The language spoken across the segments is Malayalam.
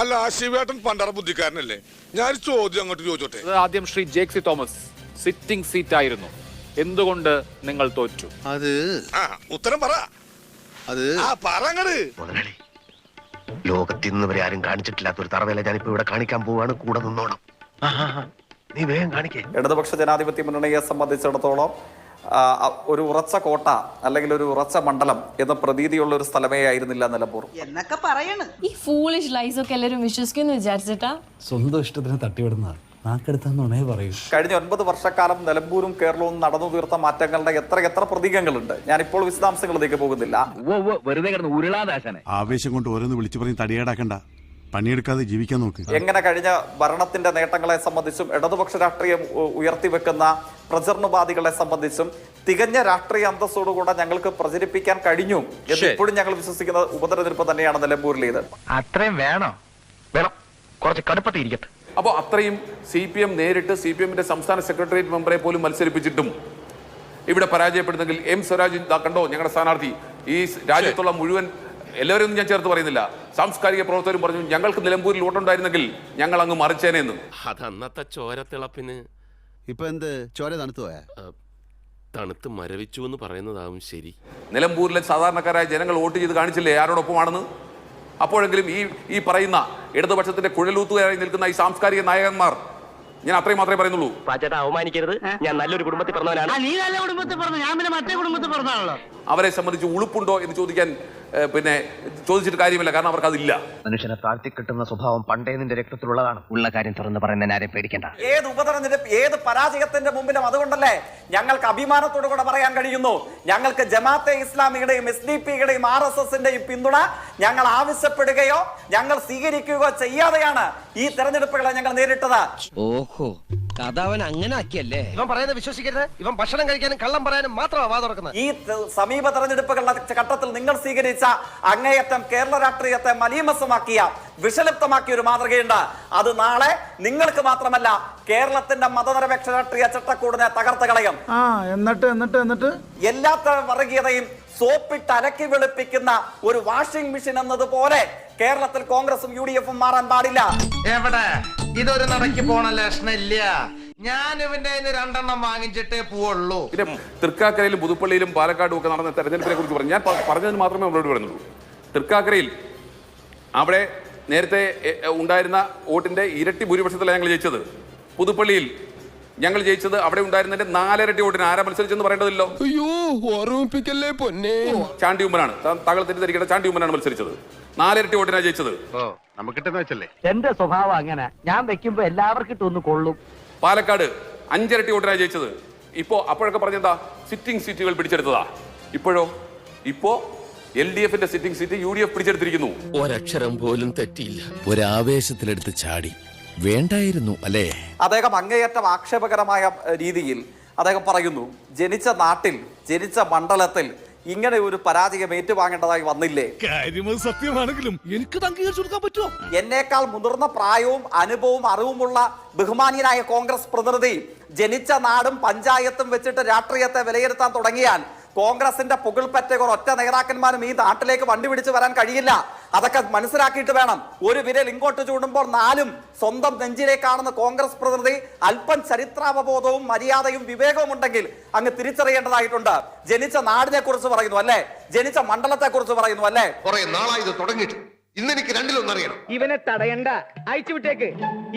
അല്ല ശിവേട്ടൻ പണ്ടറ ബുദ്ധിക്കാരനല്ലേ? ഞാൻ ചോദ്യം അങ്ങോട്ട് ചോദിച്ചോട്ടെ. ആദ്യം ശ്രീ ജേക്സി തോമസ് സിറ്റിംഗ് സീറ്റ് ആയിരുന്നു, എന്തുകൊണ്ട് നിങ്ങൾ തോറ്റു? അത് ഉത്തരം പറ. അത് പറങ്ങട്. മുതലാളി, ലോകത്തിന്ന് വരെ ആരും കാണിച്ചിട്ടില്ലാത്ത ഒരു തറവേല ഞാനിപ്പോ ഇവിടെ കാണിക്കാൻ പോവാണ്. കൂടെ നിന്നോണം. നീ വേഗം കാണിക്കേ. ഇടതുപക്ഷ ജനാധിപത്യ മുന്നണിയെ സംബന്ധിച്ചിടത്തോളം ഒരു ഉറച്ച കോട്ട അല്ലെങ്കിൽ ഒരു ഉറച്ച മണ്ഡലം എന്ന പ്രതീതിയുള്ള ഒരു സ്ഥലമേ ആയിരുന്നില്ല നിലമ്പൂർ എന്നൊക്കെ പറയണ്. ഈ ഫൂളിഷ് ലൈസ് ഒക്കെ എല്ലാവരും വിശ്വസിക്കുന്നു വിചാരിച്ചിട്ടാ? സ്വന്തം ഇഷ്ടത്തിന് തട്ടിവിടുന്ന നാക്കെടുത്താന്നുണേ പറയൂ. കഴിഞ്ഞ 9 വർഷക്കാലം നിലമ്പൂരും കേരളവും നടന്നു തീർത്ത മാറ്റങ്ങളുടെ എത്ര പ്രതീകങ്ങളുണ്ട്. ഞാനിപ്പോൾ വിശദാംശങ്ങളിലേക്ക് പോകുന്നില്ല. വെറുതെ കിടന്ന് ഉരുളാദാശനെ ആവേശം കൊണ്ട് ഓരോന്ന് വിളിച്ചു പറഞ്ഞ് തടിയേടാക്കണ്ട, പണിയെടുക്കാതെ ജീവിക്കാൻ നോക്ക്. എങ്ങനെ കഴിഞ്ഞ ഭരണത്തിന്റെ നേട്ടങ്ങളെ സംബന്ധിച്ചും ഇടതുപക്ഷ രാഷ്ട്രീയം ഉയർത്തിവെക്കുന്ന പ്രചരണവാദികളെ സംബന്ധിച്ചും തികഞ്ഞ രാഷ്ട്രീയ അന്തസ്സോടുകൂടെ ഞങ്ങൾക്ക് പ്രചരിപ്പിക്കാൻ കഴിഞ്ഞു എന്ന് ഇപ്പോഴും ഞങ്ങൾ വിശ്വസിക്കുന്ന ഉപതെരഞ്ഞെടുപ്പ് തന്നെയാണ് നിലമ്പൂരിലേത്. അത്രയും വേണോ? വേണം, കുറച്ച് കടുപ്പത്തിരിക്കട്ടെ. അപ്പോൾ അത്രയും CPM നേരിട്ട് CPMന്റെ സംസ്ഥാന സെക്രട്ടേറിയറ്റ് മെമ്പറെ പോലും മത്സരിപ്പിച്ചിട്ടും ഇവിടെ പരാജയപ്പെടുന്നെങ്കിൽ M സ്വരാജ് കണ്ടോ ഞങ്ങളുടെ സ്ഥാനാർത്ഥി. ഈ രാജ്യത്തുള്ള മുഴുവൻ എല്ലാവരും ഞാൻ ചേർത്ത് പറയുന്നില്ല, സാംസ്കാരിക പ്രവർത്തകരും പറഞ്ഞു ഞങ്ങൾക്ക് നിലമ്പൂരിൽ വോട്ടുണ്ടായിരുന്നെങ്കിൽ ഞങ്ങൾ അങ്ങ് മറിച്ചേനെന്ന്. അത് അന്നത്തെ ചോരത്തിളപ്പിന് ഇപ്പൊ എന്ത് ചോര തണുത്തു പോയാ? തണുത്ത് മരവിച്ചു എന്ന് പറയുന്നതാവും ശരി. നിലമ്പൂരിലെ സാധാരണക്കാരായ ജനങ്ങൾ വോട്ട് ചെയ്ത് കാണിച്ചില്ലേ ആരോടൊപ്പമാണെന്ന്? അപ്പോഴെങ്കിലും ഈ പറയുന്ന ഇടതുപക്ഷത്തിന്റെ കുഴലൂത്തുകാരായി നിൽക്കുന്ന ഈ സാംസ്കാരിക നായകന്മാർ, ഞാൻ അത്രയും മാത്രമേ പറയുന്നുള്ളൂ. പാച്ചേട്ടാ, അവമാനിക്കരുത്. ഞാൻ നല്ലൊരു കുടുംബത്തിൽ പറഞ്ഞവനാണ്. നീ നല്ല കുടുംബത്തിൽ പറഞ്ഞു, ഞാൻ പിന്നെ മറ്റേ കുടുംബത്തിൽ പറഞ്ഞാണല്ലോ. അവരെ സംബന്ധിച്ച് ഉളുപ്പുണ്ടോ എന്ന് ചോദിക്കാൻ ചോദിച്ചിട്ട് കാര്യമില്ല, കാരണം അവർക്ക് അതില്ല. മനുഷ്യനെ താഴ്ത്തി കിട്ടുന്ന സ്വഭാവം പണ്ടേ നിന്റെ രക്തത്തിലുള്ളതാണ്. ഉള്ള കാര്യം തുറന്ന് പറയുന്ന ആരെയും പേടിക്കണ്ട. ഏത് ഉപതെരഞ്ഞെടുപ്പ്, ഏത് പരാജയത്തിന്റെ മുമ്പിലും അതുകൊണ്ടല്ലേ ഞങ്ങൾക്ക് അഭിമാനത്തോടു കൂടെ പറയാൻ കഴിയുന്നു, ഞങ്ങൾക്ക് ജമാഅത്തെ ഇസ്ലാമിയുടെയും SDP-യുടെയും RSSന്റെയും പിന്തുണ ഞങ്ങൾ ആവശ്യപ്പെടുകയോ ഞങ്ങൾ സ്വീകരിക്കുകയോ ചെയ്യാതെയാണ് ഈ തെരഞ്ഞെടുപ്പുകളെ ഞങ്ങൾ നേരിട്ടത്. ഓഹോ, കഥ അവൻ അങ്ങനെ ആക്കിയല്ലേ? ഇവൻ പറയുന്നത് വിശ്വസിക്കരുത്. ഇവൻ ഭക്ഷണം കഴിക്കാനും കള്ളം പറയാനും മാത്രമാണ് വാ തുറക്കുന്നത്. ഈ സമീപ തെരഞ്ഞെടുപ്പുകളുടെ ഘട്ടത്തിൽ നിങ്ങൾ സ്വീകരിച്ച അങ്ങേയറ്റം കേരള രാഷ്ട്രീയത്തെ മലീമസമാക്കിയ വിഷലിപ്തമാക്കിയ ഒരു മാതൃകയുണ്ട്. അത് നാളെ നിങ്ങൾക്ക് മാത്രമല്ല കേരളത്തിന്റെ മതനിരപേക്ഷ രാഷ്ട്രീയ ചട്ടക്കൂടിനെ തകർത്ത് കളയും. എന്നിട്ട് എല്ലാ വർഗീയതയും സോപ്പിട്ട് അലക്കി വെളുപ്പിക്കുന്ന ഒരു വാഷിംഗ് മെഷീൻ എന്നതുപോലെ കേരളത്തിൽ കോൺഗ്രസും UDF-ഉം മാറാൻ പാടില്ല. എവിടെ ഇതൊരു നടക്കി പോണ ലക്ഷണില്ല. ഞാൻ ഇവന്റെ 2 വാങ്ങിച്ചിട്ടേ പോവുള്ളൂ. പിന്നെ തൃക്കാക്കരയിലും പുതുപ്പള്ളിയിലും പാലക്കാടും ഒക്കെ നടന്ന തെരഞ്ഞെടുപ്പിനെ കുറിച്ച് പറഞ്ഞു. ഞാൻ പറഞ്ഞതിന് മാത്രമേ അവരോട് പറയുന്നുള്ളൂ. തൃക്കാക്കരയിൽ അവിടെ നേരത്തെ ഉണ്ടായിരുന്ന വോട്ടിന്റെ ഇരട്ടി ഭൂരിപക്ഷത്തിലാണ് ഞങ്ങൾ ജയിച്ചത്. പുതുപ്പള്ളിയിൽ ഞങ്ങൾ ജയിച്ചത് അവിടെ ഉണ്ടായിരുന്നതിന്റെ 4 ഇരട്ടി വോട്ടിന്. ആരാ മത്സരിച്ചെന്ന് പറയേണ്ടതില്ലോ. അയ്യോ, ഓർമ്മിപ്പിക്കല്ലേ പൊന്നെ. ചാണ്ടി ഉമ്മനാണ്, താങ്കൾ തെറ്റിദ്ധരിക്കേണ്ട, ചാണ്ടി ഉമ്മനാണ് മത്സരിച്ചത്. 4 ഇരട്ടി വോട്ടിനാണ് ജയിച്ചത്. നമുക്കിട്ടെന്ന് വെച്ചല്ലേ. എന്റെ സ്വഭാവം അങ്ങനെ, ഞാൻ വെക്കുമ്പോ എല്ലാവർക്കും ഇട്ടൊന്ന് കൊള്ളും. പാലക്കാട് 5 ഇരട്ടി വോട്ടിനാണ് ജയിച്ചത്. അപ്പോഴൊക്കെ പറഞ്ഞെന്താ സിറ്റിംഗ് സീറ്റുകൾ പിടിച്ചെടുത്തതാ. ഇപ്പോ LDF-ന്റെ സിറ്റിംഗ് സീറ്റ് UDF പിടിച്ചെടുത്തിരിക്കുന്നു. ഒരക്ഷരം പോലും തെറ്റിയില്ല. ഒരാവേശത്തിലെടുത്ത് ചാടി വേണ്ടായിരുന്നു അല്ലേ? അദ്ദേഹം അങ്ങേയറ്റം ആക്ഷേപകരമായ രീതിയിൽ അദ്ദേഹം പറയുന്നു, ജനിച്ച നാട്ടിൽ ജനിച്ച മണ്ഡലത്തിൽ ഇങ്ങനെ ഒരു പരാജയം ഏറ്റുവാങ്ങേണ്ടതായി വന്നില്ലേ? സത്യമാണെങ്കിലും എനിക്ക് അംഗീകരിച്ചു കൊടുക്കാൻ പറ്റുമോ? എന്നേക്കാൾ മുതിർന്ന പ്രായവും അനുഭവവും അറിവുമുള്ള ബഹുമാനീയനായ കോൺഗ്രസ് പ്രതിനിധി ജനിച്ച നാടും പഞ്ചായത്തും വെച്ചിട്ട് രാഷ്ട്രീയത്തെ വിലയിരുത്താൻ തുടങ്ങിയാൽ കോൺഗ്രസിന്റെ പുകൾപ്പറ്റകൾ ഒറ്റ നേതാക്കന്മാരും ഈ നാട്ടിലേക്ക് വണ്ടി പിടിച്ച് വരാൻ കഴിയില്ല. അതൊക്കെ മനസ്സിലാക്കിയിട്ട് വേണം. ഒരു വിരൽ ഇങ്ങോട്ട് ചൂടുമ്പോൾ 4ഉം സ്വന്തം നെഞ്ചിലേക്കാണെന്ന് കോൺഗ്രസ് പ്രതിനിധി അല്പം ചരിത്രാവബോധവും മര്യാദയും വിവേകവും ഉണ്ടെങ്കിൽ അങ്ങ് തിരിച്ചറിയേണ്ടതായിട്ടുണ്ട്. ജനിച്ച നാടിനെ കുറിച്ച് പറയുന്നു അല്ലേ, ജനിച്ച മണ്ഡലത്തെ കുറിച്ച് പറയുന്നു അല്ലേ. കുറെ നാളായി ഇത് തുടങ്ങിയിട്ട്. ഇന്നെനിക്ക് രണ്ടിലൊന്നറിയണം. ഇവനെ തടയണ്ട, അയച്ചു വിട്ടേക്ക്.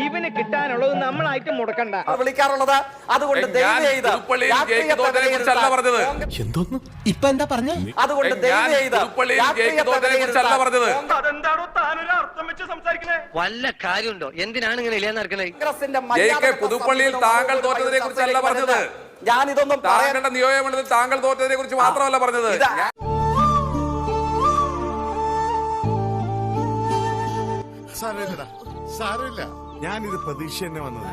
ഇവന് കിട്ടാനുള്ളത് നമ്മളായിട്ട് മുടക്കണ്ട വിളിക്കാറുള്ളത്. അതുകൊണ്ട് ദയവ് ചെയ്ത് ഇപ്പൊ എന്താ പറഞ്ഞ? അതുകൊണ്ട് ദയവ് ചെയ്ത് വല്ല കാര്യമുണ്ടോ? എന്തിനാണ് ഇങ്ങനെ ഇല്ലാന്നറിക്കണേ? പുതുപ്പള്ളിയിൽ താങ്കൾ തോറ്റതിനെ കുറിച്ചല്ല പറഞ്ഞത്. ഞാനിതൊന്നും താങ്കളുടെ നിയോജകമണ്ഡലത്തിൽ താങ്കൾ തോറ്റതിനെ കുറിച്ച് മാത്രമല്ല പറഞ്ഞത്. സാരമില്ല, ഞാനിത് പ്രതീക്ഷ തന്നെ വന്നത്.